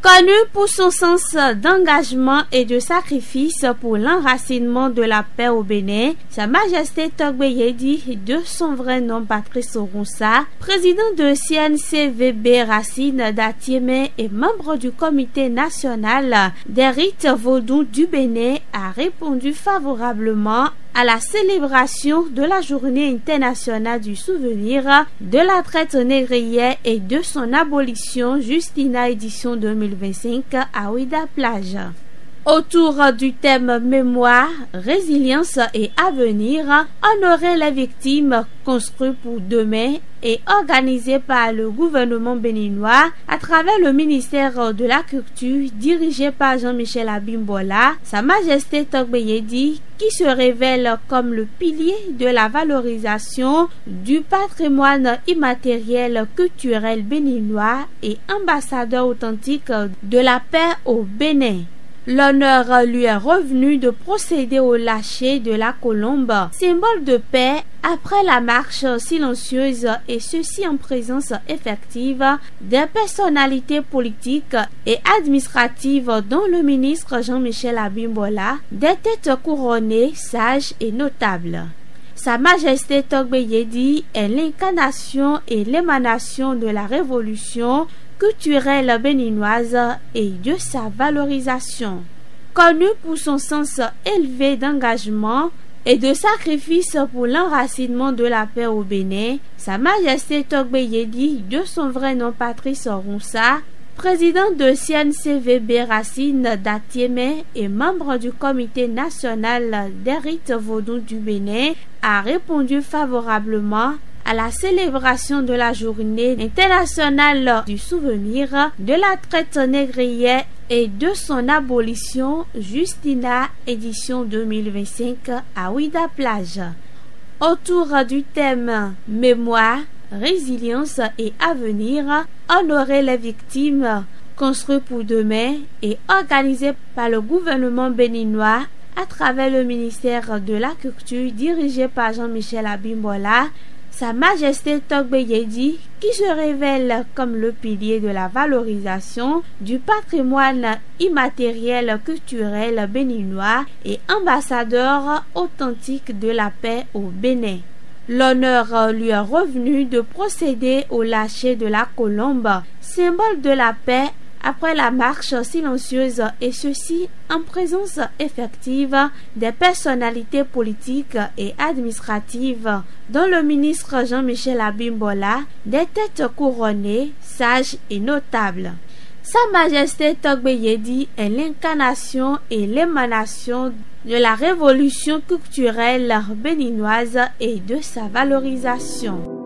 Connu pour son sens d'engagement et de sacrifice pour l'enracinement de la paix au Bénin, Sa Majesté Togbe Yedi, de son vrai nom Patrice Ouroussa, président de CNCVB Racine d'Atiémé et membre du comité national des rites vaudous du Bénin, a répondu favorablement à la célébration de la Journée internationale du souvenir de la traite négrière et de son abolition Justina édition 2025 à Ouida Plage. Autour du thème mémoire, résilience et avenir, honorer les victimes construit pour demain et organisé par le gouvernement béninois à travers le ministère de la Culture dirigé par Jean-Michel Abimbola, Sa Majesté Togbe Yedi, qui se révèle comme le pilier de la valorisation du patrimoine immatériel culturel béninois et ambassadeur authentique de la paix au Bénin. L'honneur lui est revenu de procéder au lâcher de la colombe, symbole de paix, après la marche silencieuse, et ceci en présence effective des personnalités politiques et administratives dont le ministre Jean-Michel Abimbola, des têtes couronnées, sages et notables. Sa Majesté Togbe Yedi est l'incarnation et l'émanation de la révolution culturelle béninoise et de sa valorisation. Connu pour son sens élevé d'engagement et de sacrifice pour l'enracinement de la paix au Bénin, Sa Majesté Togbe Yedi, de son vrai nom Patrice Ouroussa, président de CNCVB Racine d'Atiémé et membre du comité national des rites vaudous du Bénin, a répondu favorablement à la célébration de la Journée internationale du souvenir de la traite négrière et de son abolition Justina édition 2025 à Ouida Plage. Autour du thème mémoire, résilience et avenir, honorer les victimes construit pour demain et organisé par le gouvernement béninois à travers le ministère de la Culture dirigé par Jean-Michel Abimbola, Sa Majesté Togbe Yedi, qui se révèle comme le pilier de la valorisation du patrimoine immatériel culturel béninois et ambassadeur authentique de la paix au Bénin. L'honneur lui est revenu de procéder au lâcher de la colombe, symbole de la paix, après la marche silencieuse, et ceci en présence effective des personnalités politiques et administratives dont le ministre Jean-Michel Abimbola, des têtes couronnées, sages et notables. Sa Majesté Togbe Yedi est l'incarnation et l'émanation de la révolution culturelle béninoise et de sa valorisation.